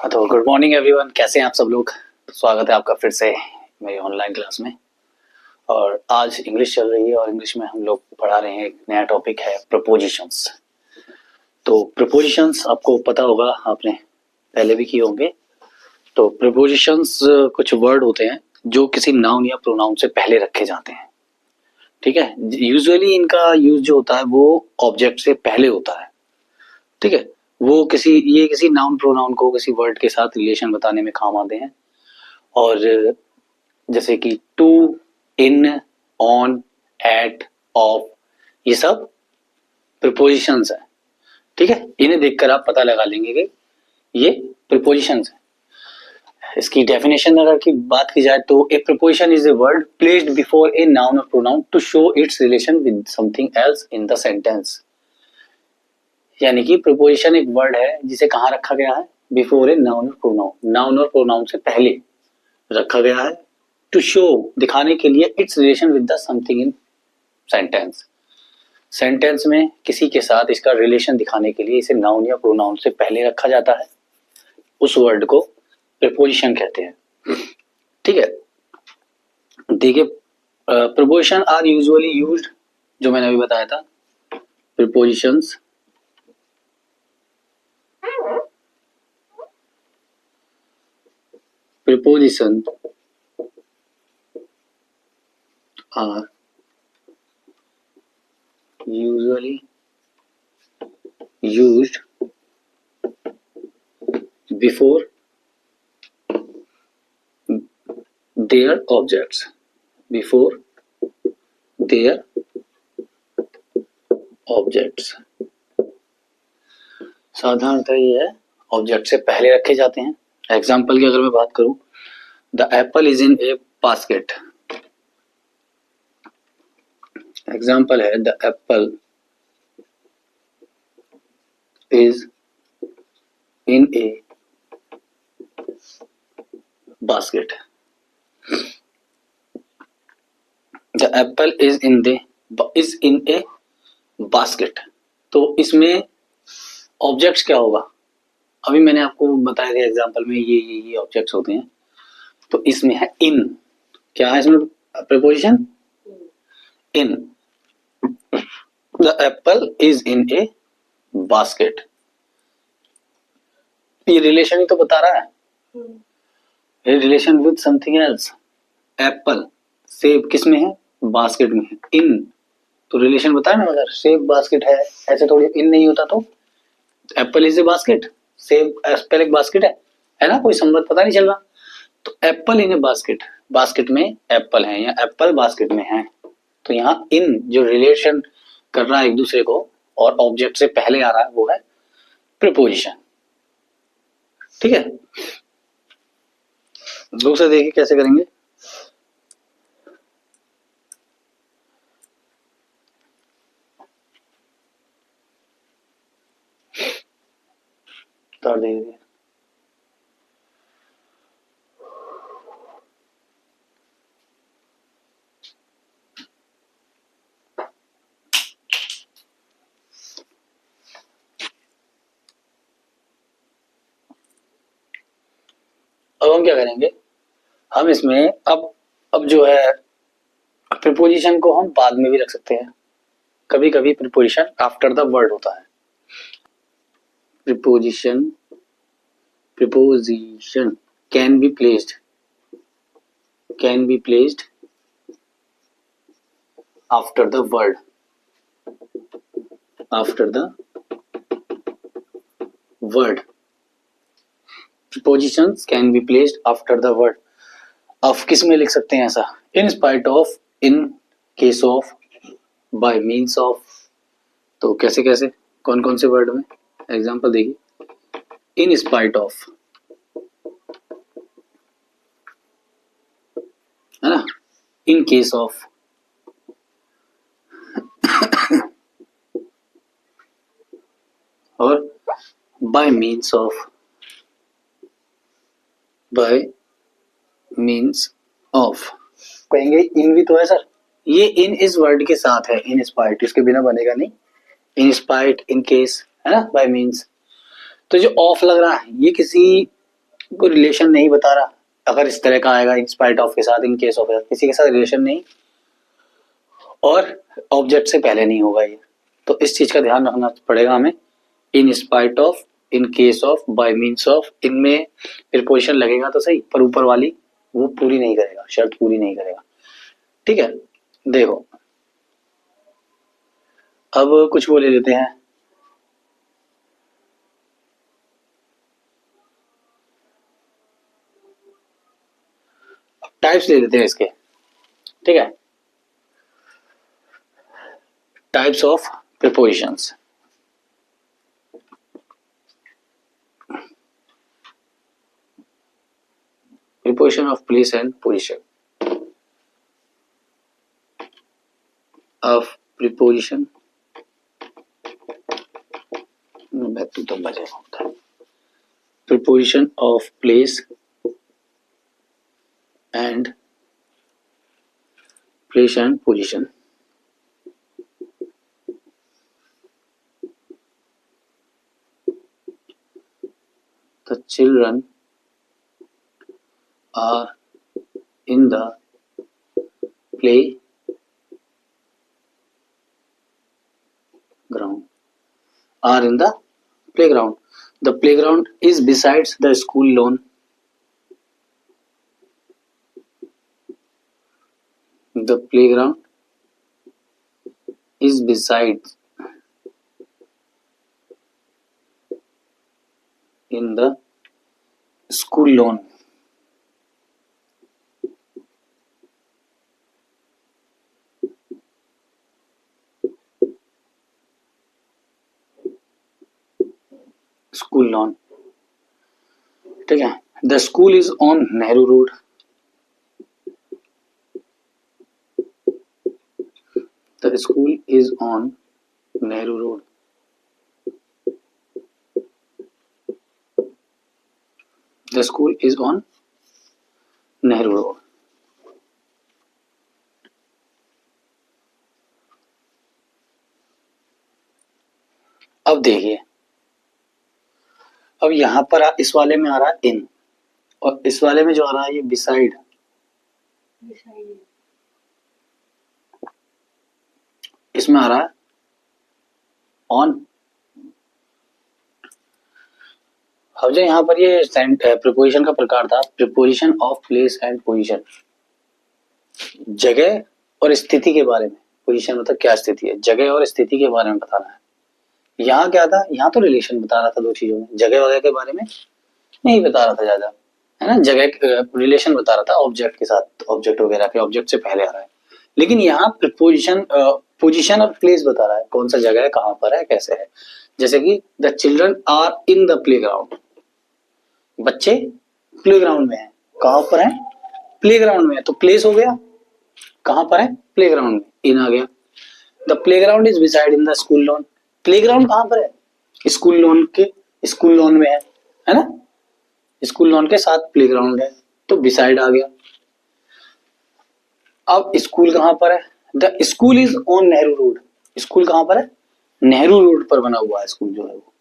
हाँ तो good morning everyone, कैसे हैं आप सब लोग। स्वागत है आपका फिर से मेरी ऑनलाइन क्लास में। और आज इंग्लिश चल रही है और इंग्लिश में हम लोग पढ़ा रहे हैं, एक नया टॉपिक है प्रपोजिशंस। तो प्रपोजिशंस आपको पता होगा, आपने पहले भी किए होंगे। तो प्रपोजिशंस कुछ वर्ड होते हैं जो किसी नाउन या प्रोनाउन से पहले रखे जाते हैं। ठीक है, यूजुअली इनका यूज जो होता है वो ऑब्जेक्ट से पहले होता है। ठीक है, वो किसी नाउन प्रोनाउन को किसी वर्ड के साथ रिलेशन बताने में काम आते हैं। और जैसे कि to, in, on, at, of, ये सब प्रीपोजिशंस है। ठीक है, इन्हें देखकर आप पता लगा लेंगे कि ये प्रीपोजिशंस है। इसकी डेफिनेशन अगर की बात की जाए तो a preposition is a word placed before a noun और pronoun to show its relation with something else in the sentence. यानी कि प्रीपोजिशन एक वर्ड है जिसे कहाँ रखा गया है, बिफोर ए नाउन और प्रोनाउन, नाउन और प्रोनाउन से पहले रखा गया है, टू शो, दिखाने के लिए, it's relation with the something in sentence. Sentence में किसी के साथ इसका रिलेशन दिखाने के लिए इसे नाउन या प्रोनाउन से पहले रखा जाता है, उस वर्ड को प्रीपोजिशन कहते हैं। ठीक है, देखिए प्रीपोजिशन आर यूजुअली यूज्ड, जो मैंने अभी बताया था, prepositions preposition are usually used before their objects, before their objects। साधारणतः ये है, ऑब्जेक्ट से पहले रखे जाते हैं। एग्जाम्पल की अगर मैं बात करूं, the apple is in a basket. Example है, the apple is in a basket. The apple is in a basket. तो इसमें ऑब्जेक्ट्स क्या होगा, अभी मैंने आपको बताया था एग्जाम्पल में, ये ऑब्जेक्ट्स होते हैं। तो इसमें है इन, क्या है इसमें preposition, in. The apple is in a basket, ये रिलेशन ही तो बता रहा है, relation with something else. Apple, सेब किस में है, बास्केट में है। इन तो रिलेशन बताया ना, अगर सेब बास्केट है, ऐसे थोड़ी इन नहीं होता। तो एप्पल इज ए बास्केट, सेब एप्पल एक बास्केट है ना, कोई संबंध पता नहीं चल रहा। तो apple in a basket, basket में एप्पल है या एप्पल बास्केट में है। तो यहाँ इन जो रिलेशन कर रहा है एक दूसरे को और ऑब्जेक्ट से पहले आ रहा है, वो है प्रीपोजिशन। ठीक है, दूसरा देखिए कैसे करेंगे। तो देखिए, अब हम क्या करेंगे, हम इसमें अब जो है प्रीपोजिशन को हम बाद में भी रख सकते हैं। कभी कभी प्रीपोजिशन आफ्टर द वर्ड होता है। Preposition can be placed after the word, prepositions can be placed after the word। अब किस में लिख सकते हैं ऐसा, in spite of, in case of, bye means of. तो कैसे कैसे, कौन कौन से वर्ड में, एग्जांपल देखिए, इन स्पाइट ऑफ, है ना, इन केस ऑफ, और बाय मीन्स ऑफ, कहेंगे इन भी तो है सर, ये इन इस वर्ड के साथ है, इन स्पाइट, इसके बिना बनेगा नहीं। इन स्पाइट, इन केस, है ना, बाय मीन्स। तो जो ऑफ लग रहा है ये किसी कोई रिलेशन नहीं बता रहा, अगर इस तरह का आएगा इन स्पाइट ऑफ के साथ, इन केस ऑफ किसी के साथ रिलेशन नहीं और ऑब्जेक्ट से पहले नहीं होगा ये, तो इस चीज का ध्यान रखना पड़ेगा हमें। In spite of, in case of, bye means of, इनमें प्रीपोजिशन लगेगा तो सही, पर ऊपर वाली वो पूरी नहीं करेगा, शर्त पूरी नहीं करेगा। ठीक है, देखो अब कुछ वो ले लेते हैं। टाइप्स ले लेते हैं इसके। ठीक है, types of prepositions. Preposition of place and position, of preposition तो बजेगा होता है। Preposition of place and place and position. The children are in the playground. Are in the playground. The playground is besides the school lawn. The playground is beside in the school lawn. School lawn. ठीक है, the school is on Nehru Road. The school is on Nehru Road. The school is on Nehru Road. अब देखिए, अब यहां पर इस वाले में आ रहा है इन, और इस वाले में जो आ रहा है ये बिसाइड। इसमें आ रहा है ऑन। अब जो यहाँ पर ये प्रीपोजिशन का प्रकार था, preposition of place and position, जगह और स्थिति के बारे में। पोजीशन मतलब क्या स्थिति है, जगह और स्थिति के बारे में बताना है। यहाँ क्या था, यहाँ तो रिलेशन बता रहा था दो चीजों में, जगह वगैरह के बारे में नहीं बता रहा था ज्यादा, है ना। जगह रिलेशन बता रहा था ऑब्जेक्ट के साथ, ऑब्जेक्ट वगैरह के, ऑब्जेक्ट से पहले आ रहा है। लेकिन यहाँ प्रीपोजिशन पोजीशन और प्लेस बता रहा है, कौन सा जगह है, कहाँ पर है, कैसे है। जैसे कि the children are in the playground, बच्चे प्लेग्राउंड में है। कहाँ पर है, प्लेग्राउंड में है, तो प्लेस हो गया, कहाँ पर है, प्लेग्राउंड में, इन आ गया। The playground is beside in the school lawn, playground कहाँ पर है, स्कूल लॉन के, स्कूल लॉन में है ना, स्कूल लॉन के साथ प्लेग्राउंड है, तो बिसाइड आ गया। अब स्कूल कहाँ पर है, the school is on Nehru road, school कहाँ पर है, नेहरू रोड पर बना हुआ है स्कूल जो है वो।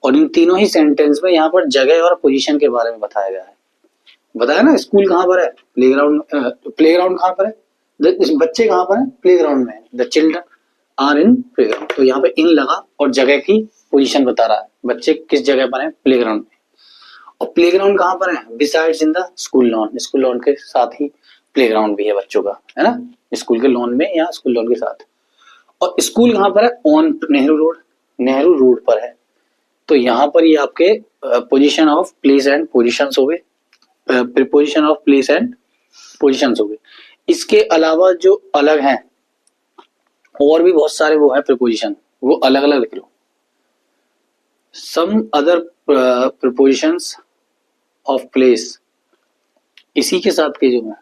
और इन तीनों ही सेंटेंस में यहाँ पर जगह और पोजीशन के बारे में बताया गया है। बताया ना, स्कूल कहाँ पर है, प्लेग्राउंड, प्लेग्राउंड कहाँ पर है, बच्चे कहाँ पर है, प्लेग्राउंड में है। The children are in playground, तो यहाँ पे इन लगा और जगह की पोजीशन बता रहा है, बच्चे किस जगह पर है, प्लेग्राउंड में। और प्लेग्राउंड कहाँ पर है, besides in the school lawn, school lawn के साथ ही प्लेग्राउंड भी है बच्चों का, है ना, स्कूल के लॉन में या स्कूल लॉन के साथ। और स्कूल कहाँ पर है, on Nehru road, Nehru road पर है। तो यहाँ पर ये आपके position of place and positions हो गए, preposition of place and positions हो गए। इसके अलावा जो अलग हैं और भी बहुत सारे वो है प्रीपोजिशन, वो अलग अलग लिख लो। Some other prepositions of place, इसी के साथ के जो है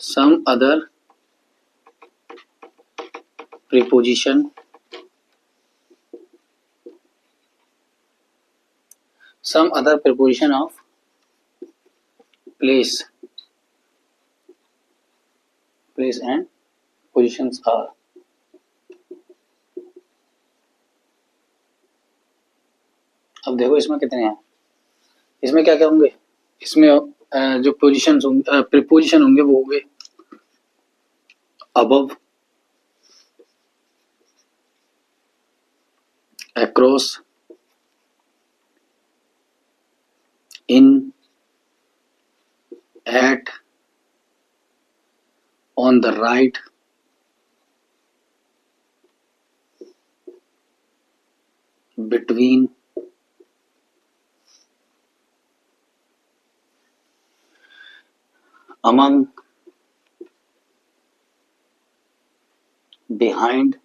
some other preposition of place and positions are अब देखो इसमें कितने हैं, इसमें क्या क्या होंगे, इसमें जो पोजीशन होंगे, प्रीपोजिशन होंगे वो होंगे above, across, in, at, on the right, between, among, behind,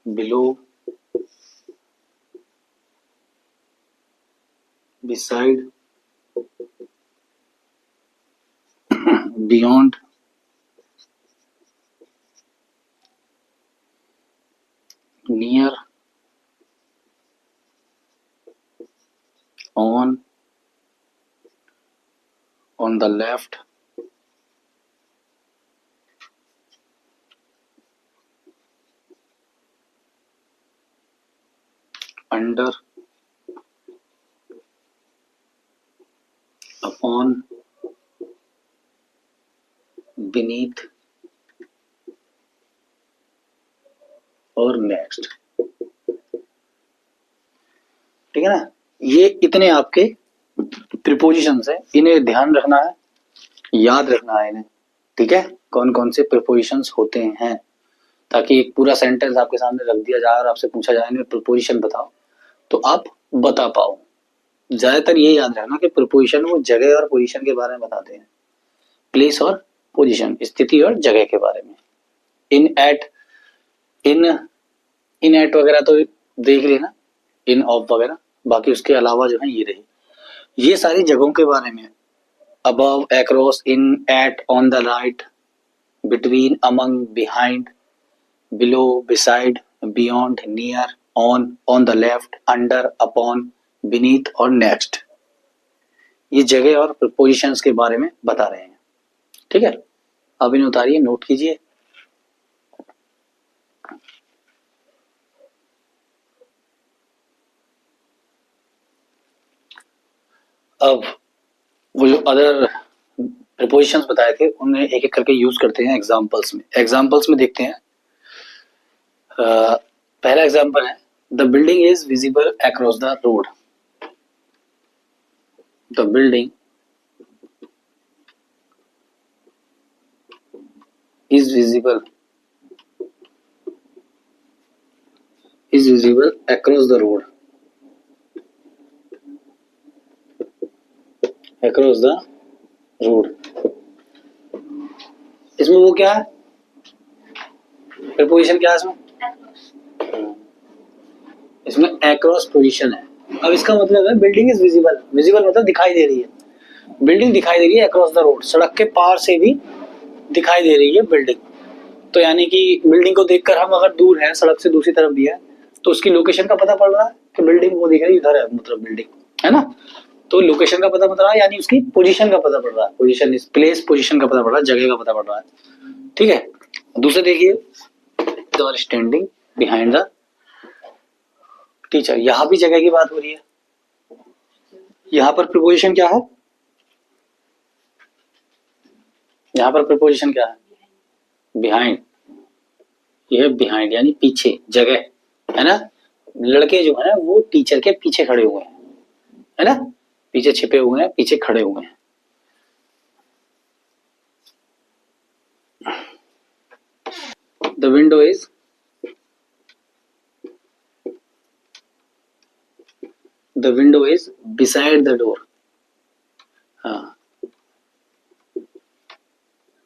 below, beside, beyond, near, on the left, under, upon, beneath और नेक्स्ट। ठीक है ना, ये इतने आपके प्रीपोजिशंस है, इन्हें ध्यान रखना है, याद रखना है इन्हें। ठीक है, कौन कौन से प्रीपोजिशंस होते हैं, ताकि एक पूरा सेंटेंस आपके सामने रख दिया जाए और आपसे पूछा जाए इनमें प्रीपोजिशन बताओ, तो आप बता पाओ। ज्यादातर ये याद रखना कि प्रीपोजिशन वो जगह और पोजीशन के बारे में बताते हैं, प्लेस और पोजीशन, स्थिति और जगह के बारे में। इन, एट, इन एट वगैरह तो देख लेना, इन, ऑफ वगैरह। बाकी उसके अलावा जो है ये रही, ये सारी जगहों के बारे में, above, across, in, at, on the right, between, among, behind, below, beside, beyond, near, on the left, under, upon, beneath और नेक्स्ट। ये जगह और प्रीपोजिशंस के बारे में बता रहे हैं। ठीक है, अब इन्हें उतारिए, नोट कीजिए। अब वो जो अदर प्रीपोजिशंस बताए थे उन्हें एक एक करके यूज करते हैं एग्जांपल्स में। एग्जांपल्स में देखते हैं, पहला एग्जांपल है, the building is visible across the road. The building is visible across the road, across the road. इसमें वो क्या है, प्रीपोजिशन क्या है इसमें, इसमें अक्रॉस पोजीशन है। अब इसका मतलब है बिल्डिंग इज विजिबल, विजिबल मतलब दिखाई दे रही है, बिल्डिंग दिखाई दे रही है अक्रॉस द रोड, सड़क के पार से भी दिखाई दे रही है बिल्डिंग। तो यानी कि बिल्डिंग को देखकर हम अगर दूर हैं, सड़क से दूसरी तरफ भी है, तो उसकी लोकेशन का पता पड़ रहा है कि बिल्डिंग वो दिख रही इधर है, मतलब बिल्डिंग है ना, तो लोकेशन का पता पड़ रहा है, यानी उसकी पोजीशन का पता पड़ रहा है, पोजीशन इज प्लेस, पोजीशन का पता पड़ रहा है, जगह का पता पड़ रहा है। ठीक है, दूसरे देखिए, they are standing behind the teacher. यहां भी जगह की बात हो रही है, यहां पर प्रीपोजिशन क्या है, यहां पर प्रीपोजिशन क्या है, बिहाइंड। ये बिहाइंड यानी पीछे, जगह है ना, लड़के जो है वो टीचर के पीछे खड़े हुए हैं, है ना, पीछे छिपे हुए हैं, पीछे खड़े हुए हैं। The window is beside the door. हाँ,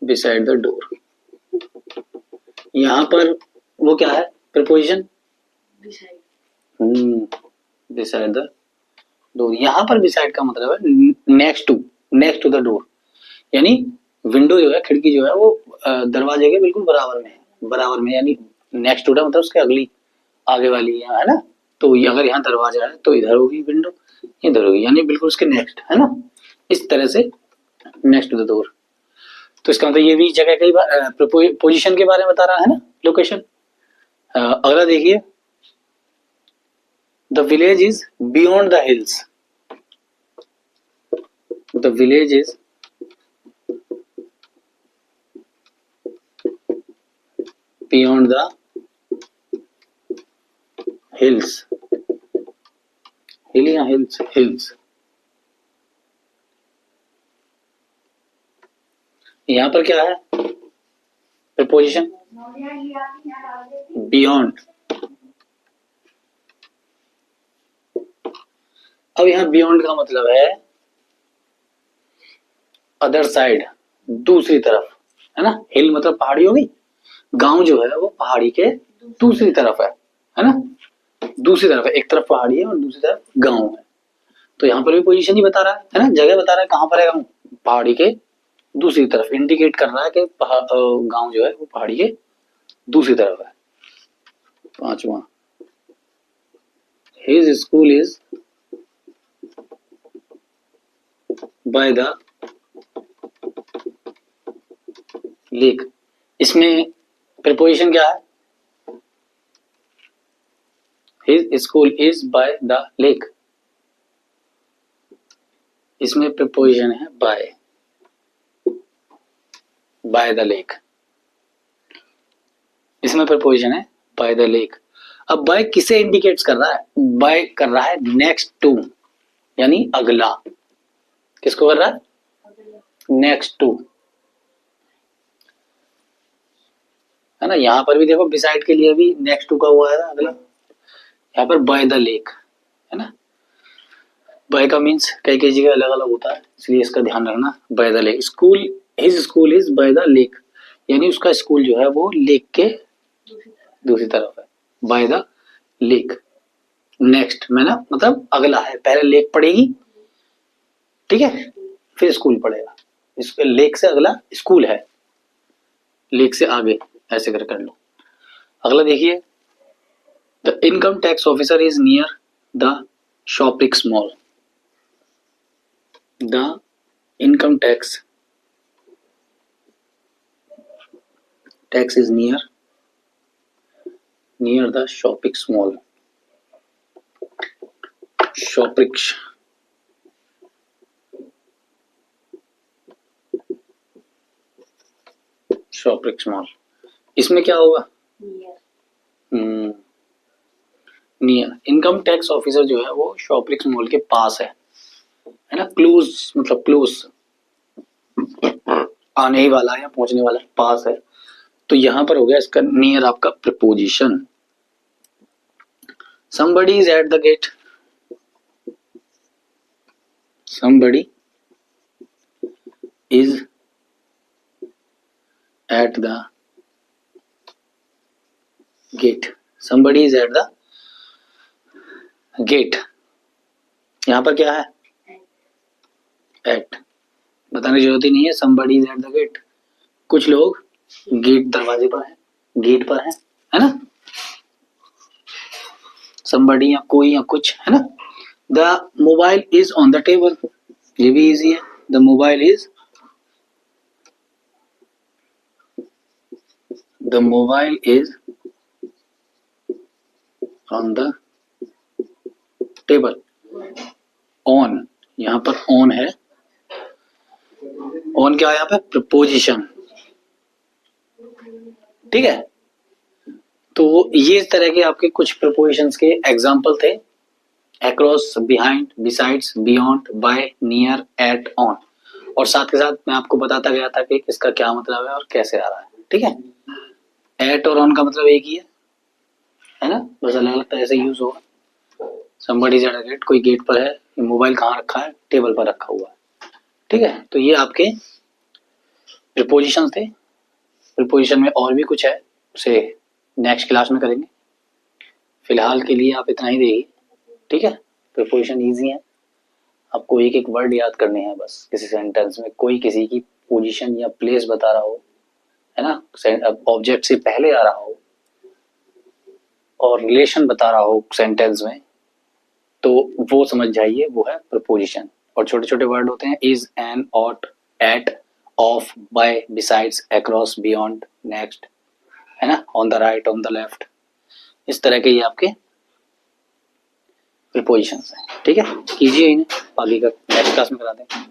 बिसाइड द डोर। यहां पर वो क्या है, प्रीपोजिशन बिसाइड द डोर। यहां पर बिसाइड का मतलब है नेक्स्ट टू द डोर, यानी विंडो जो है, खिड़की जो है वो दरवाजे के बिल्कुल बराबर में है, बराबर में, यानी नेक्स्ट टू मतलब उसके अगली, आगे वाली है ना। तो अगर यहाँ दरवाजा है तो इधर होगी विंडो, इधर होगी, यानी बिल्कुल उसके नेक्स्ट, है ना, इस तरह से नेक्स्ट टू द डोर। तो इसका मतलब ये भी जगह कई बार पोजीशन के बारे में बता रहा है ना, लोकेशन। अगला देखिए, the village is beyond the hills, the village is beyond the hills, hill या हिल्स, हिल्स। यहां पर क्या है प्रीपोजिशन बियॉन्ड। अब यहां बियॉन्ड का मतलब है अदर साइड, दूसरी तरफ, है ना। हिल मतलब पहाड़ी होगी, गांव जो है वो पहाड़ी के दूसरी तरफ है ना, दूसरी तरफ है, एक तरफ पहाड़ी है और दूसरी तरफ गांव है। तो यहाँ पर भी पोजीशन ही बता रहा है ना, जगह बता रहा है कहाँ पर है गांव, पहाड़ी के दूसरी तरफ, इंडिकेट कर रहा है कि गांव जो है वो पहाड़ी के दूसरी तरफ है। पांचवा, his school is by the lake. इसमें प्रीपोजिशन क्या है, his school is by the lake, इसमें प्रीपोजिशन है बाय, बाय द लेक, इसमें प्रीपोजिशन है बाय द लेक। अब बाय किसे इंडिकेट्स कर रहा है, बाय कर रहा है नेक्स्ट टू, यानी अगला, किसको कर रहा है, नेक्स्ट टू, है ना। यहां पर भी देखो बिसाइड के लिए भी नेक्स्ट टू का हुआ है ना अगला, यहाँ पर बाय द लेक, है ना। बाय का मीन्स कई कई जगह अलग अलग होता है, इसलिए इसका ध्यान रखना। By the lake, school, his school is by the lake, यानी उसका स्कूल जो है वो लेक के दूसरी तरफ है, बाय द लेक। नेक्स्ट में ना मतलब अगला है, पहले लेक पड़ेगी, ठीक है, फिर स्कूल पड़ेगा, इसके लेक से अगला स्कूल है, लेक से आगे, ऐसे कर लो। अगला देखिए, the income tax officer is near the shopping mall, the income tax is near the shopping mall, shopping mall, इसमें क्या होगा, नियर। इनकम टैक्स ऑफिसर जो है वो शॉपिंग मॉल के पास है ना, क्लोज मतलब क्लोज, आने ही वाला है या पहुंचने वाला है, पास है। तो यहां पर हो गया इसका नियर आपका preposition. somebody is at the gate, somebody is at the gate, somebody is at the gate, यहां पर क्या है, एट, बताने की जरूरत ही नहीं है, somebody is at the gate, कुछ लोग गेट दरवाजे पर है, गेट पर है ना, somebody या कोई या कुछ, है ना। The mobile is on the table, ये भी इजी है, the mobile is, the mobile is on the table. On, यहां पर ऑन है, ऑन क्या है यहाँ पे, प्रीपोजिशन, ठीक है। तो ये इस तरह के आपके कुछ प्रीपोजिशंस के एग्जांपल थे, across, behind, besides, beyond, by, near, at, on, और साथ के साथ मैं आपको बताता गया था कि इसका क्या मतलब है और कैसे आ रहा है, ठीक है। एट और ऑन का मतलब एक ही है ना, बस अलग अलग तरह से यूज होगा। somebody is at a gate, कोई गेट पर है, मोबाइल कहाँ रखा है, टेबल पर रखा हुआ है, ठीक है। तो ये आपके प्रीपोजिशंस थे। प्रीपोजिशन में और भी कुछ है, उसे नेक्स्ट क्लास में करेंगे, फिलहाल के लिए आप इतना ही देखिए, ठीक है। प्रीपोजिशन इजी है, आपको एक एक वर्ड याद करने हैं बस, किसी सेंटेंस में कोई किसी की पोजीशन या प्लेस बता रहा हो, है ना, ऑब्जेक्ट से पहले आ रहा हो और रिलेशन बता रहा हो सेंटेंस में, तो वो समझ जाइए, वो है प्रीपोजिशन। और छोटे छोटे वर्ड होते हैं, is, an, out, at, of, by, besides, across, beyond, next, है ना, on the right, on the left, इस तरह के ये आपके प्रीपोजिशंस हैं। ठीक है, कीजिए इन्हें, बाकी का नेक्स्ट क्लास में कराते हैं।